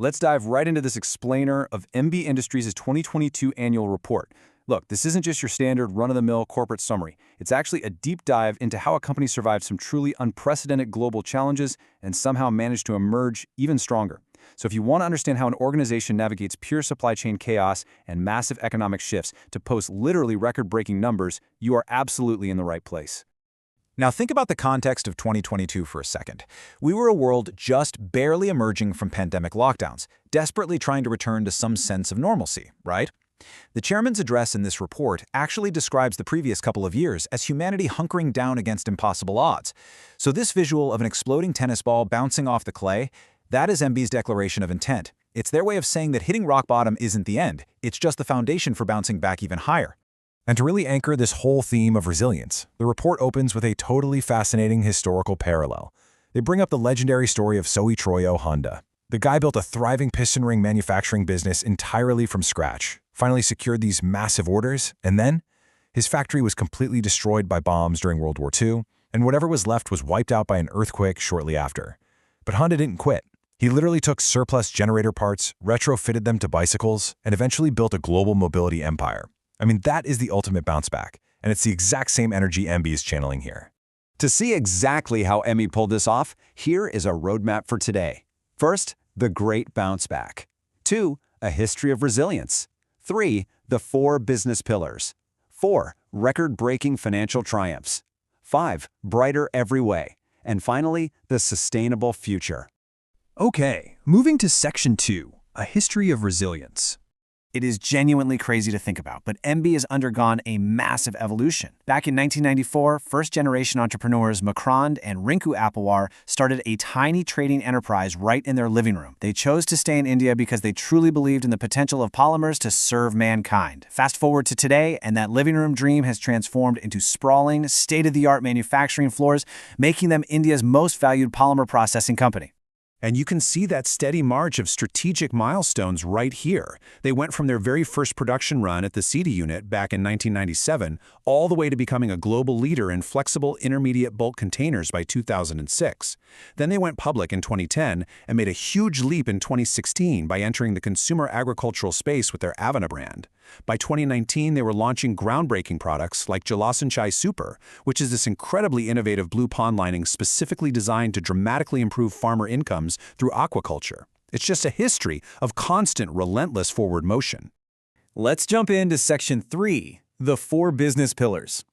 let's dive right into this explainer of MB Industries' 2022 annual report. Look, this isn't just your standard run-of-the-mill corporate summary. It's actually a deep dive into how a company survived some truly unprecedented global challenges and somehow managed to emerge even stronger. So if you want to understand how an organization navigates pure supply chain chaos and massive economic shifts to post literally record-breaking numbers, you are absolutely in the right place. Now think about the context of 2022 for a second. We were a world just barely emerging from pandemic lockdowns, desperately trying to return to some sense of normalcy, right? The chairman's address in this report actually describes the previous couple of years as humanity hunkering down against impossible odds. So this visual of an exploding tennis ball bouncing off the clay, that is MB's declaration of intent. It's their way of saying that hitting rock bottom isn't the end, it's just the foundation for bouncing back even higher. And to really anchor this whole theme of resilience, the report opens with a totally fascinating historical parallel. They bring up the legendary story of Soichiro Honda. The guy built a thriving piston ring manufacturing business entirely from scratch, finally secured these massive orders, and then his factory was completely destroyed by bombs during World War II, and whatever was left was wiped out by an earthquake shortly after. But Honda didn't quit. He literally took surplus generator parts, retrofitted them to bicycles, and eventually built a global mobility empire. I mean, that is the ultimate bounce back, and it's the exact same energy MB is channeling here. To see exactly how MB pulled this off, here is a roadmap for today. First, the great bounce back. 2, a history of resilience. 3, the 4 business pillars. 4, record-breaking financial triumphs. 5, brighter every way. And finally, the sustainable future. Okay, moving to Section 2, a history of resilience. It is genuinely crazy to think about, but MB has undergone a massive evolution. Back in 1994, first-generation entrepreneurs Makrand and Rinku Apawar started a tiny trading enterprise right in their living room. They chose to stay in India because they truly believed in the potential of polymers to serve mankind. Fast forward to today, and that living room dream has transformed into sprawling, state-of-the-art manufacturing floors, making them India's most valued polymer processing company. And you can see that steady march of strategic milestones right here. They went from their very first production run at the CD unit back in 1997 all the way to becoming a global leader in flexible intermediate bulk containers by 2006. Then they went public in 2010 and made a huge leap in 2016 by entering the consumer agricultural space with their Avana brand. By 2019, they were launching groundbreaking products like Jalasanchai Super, which is this incredibly innovative blue pond lining specifically designed to dramatically improve farmer incomes through aquaculture. It's just a history of constant, relentless forward motion. Let's jump into Section 3, the 4 business pillars.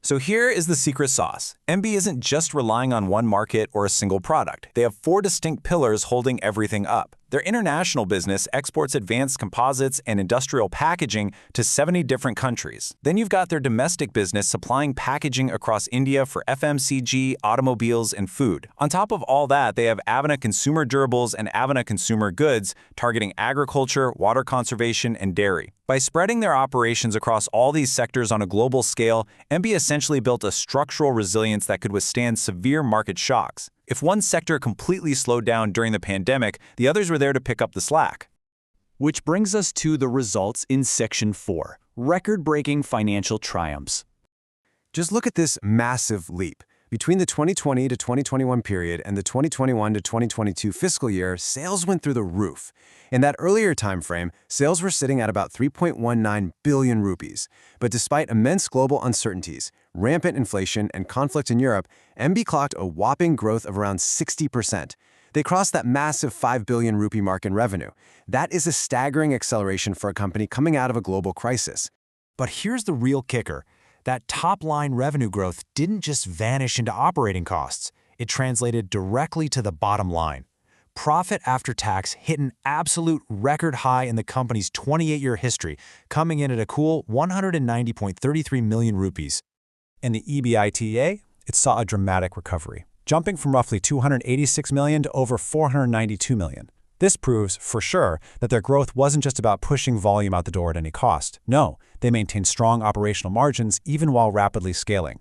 So here is the secret sauce. MB isn't just relying on one market or a single product. They have 4 distinct pillars holding everything up. Their international business exports advanced composites and industrial packaging to 70 different countries. Then you've got their domestic business supplying packaging across India for FMCG, automobiles, and food. On top of all that, they have Avana Consumer Durables and Avana Consumer Goods, targeting agriculture, water conservation, and dairy. By spreading their operations across all these sectors on a global scale, MB essentially built a structural resilience that could withstand severe market shocks. If one sector completely slowed down during the pandemic, the others were there to pick up the slack. Which brings us to the results in Section 4, record-breaking financial triumphs. Just look at this massive leap. Between the 2020 to 2021 period and the 2021 to 2022 fiscal year, sales went through the roof. In that earlier time frame, sales were sitting at about 3.19 billion rupees. But despite immense global uncertainties, rampant inflation, and conflict in Europe, MB clocked a whopping growth of around 60%. They crossed that massive 5 billion rupee mark in revenue. That is a staggering acceleration for a company coming out of a global crisis. But here's the real kicker. That top-line revenue growth didn't just vanish into operating costs. It translated directly to the bottom line. Profit after tax hit an absolute record high in the company's 28-year history, coming in at a cool 190.33 million rupees. And the EBITDA, it saw a dramatic recovery, jumping from roughly 286 million to over 492 million. This proves, for sure, that their growth wasn't just about pushing volume out the door at any cost. No, they maintained strong operational margins even while rapidly scaling.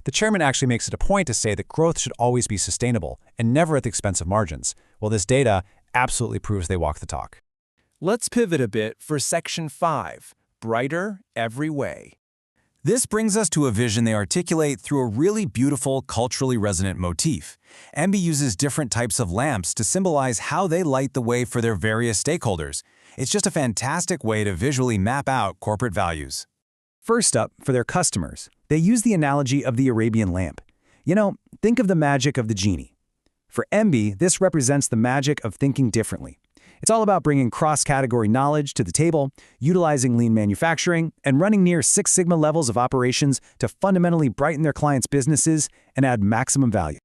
The chairman actually makes it a point to say that growth should always be sustainable and never at the expense of margins. Well, this data absolutely proves they walk the talk. Let's pivot a bit for Section 5, brighter every way. This brings us to a vision they articulate through a really beautiful, culturally resonant motif. MB uses different types of lamps to symbolize how they light the way for their various stakeholders. It's just a fantastic way to visually map out corporate values. First up, for their customers, they use the analogy of the Arabian lamp. Think of the magic of the genie. For MB, this represents the magic of thinking differently. It's all about bringing cross-category knowledge to the table, utilizing lean manufacturing, and running near Six Sigma levels of operations to fundamentally brighten their clients' businesses and add maximum value.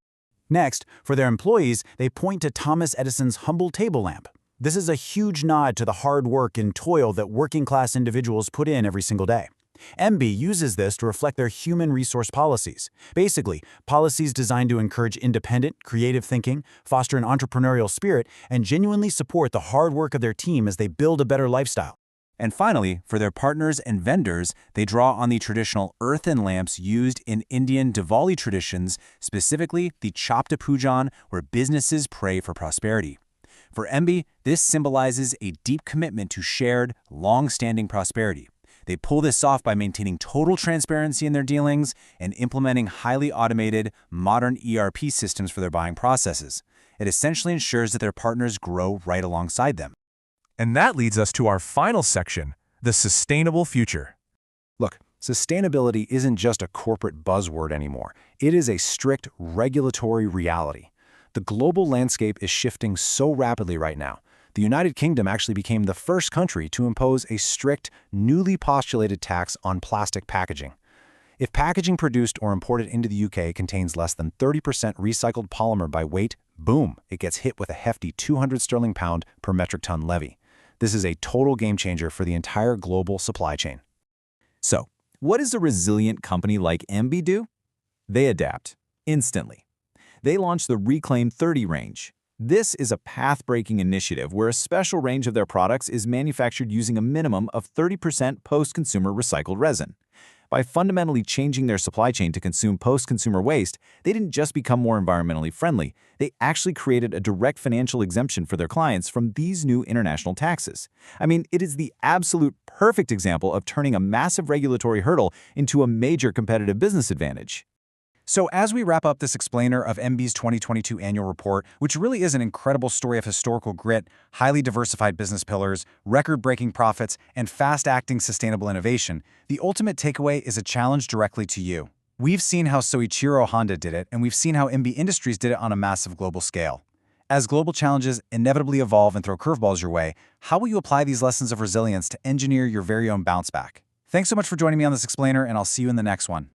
Next, for their employees, they point to Thomas Edison's humble table lamp. This is a huge nod to the hard work and toil that working-class individuals put in every single day. MB uses this to reflect their human resource policies. Basically, policies designed to encourage independent, creative thinking, foster an entrepreneurial spirit, and genuinely support the hard work of their team as they build a better lifestyle. And finally, for their partners and vendors, they draw on the traditional earthen lamps used in Indian Diwali traditions, specifically the Chapta Pujan, where businesses pray for prosperity. For MB, this symbolizes a deep commitment to shared, long-standing prosperity. They pull this off by maintaining total transparency in their dealings and implementing highly automated, modern ERP systems for their buying processes. It essentially ensures that their partners grow right alongside them. And that leads us to our final section, the sustainable future. Look, sustainability isn't just a corporate buzzword anymore. It is a strict regulatory reality. The global landscape is shifting so rapidly right now. The United Kingdom actually became the first country to impose a strict, newly postulated tax on plastic packaging. If packaging produced or imported into the UK contains less than 30% recycled polymer by weight, boom, it gets hit with a hefty 200 sterling pound per metric ton levy. This is a total game changer for the entire global supply chain. So, what does a resilient company like MB do? They adapt instantly. They launched the Reclaim 30 range. This is a path-breaking initiative where a special range of their products is manufactured using a minimum of 30% post-consumer recycled resin. By fundamentally changing their supply chain to consume post-consumer waste, they didn't just become more environmentally friendly, they actually created a direct financial exemption for their clients from these new international taxes. I mean, it is the absolute perfect example of turning a massive regulatory hurdle into a major competitive business advantage. So as we wrap up this explainer of MB's 2022 annual report, which really is an incredible story of historical grit, highly diversified business pillars, record-breaking profits, and fast-acting sustainable innovation, the ultimate takeaway is a challenge directly to you. We've seen how Soichiro Honda did it, and we've seen how MB Industries did it on a massive global scale. As global challenges inevitably evolve and throw curveballs your way, how will you apply these lessons of resilience to engineer your very own bounce back? Thanks so much for joining me on this explainer, and I'll see you in the next one.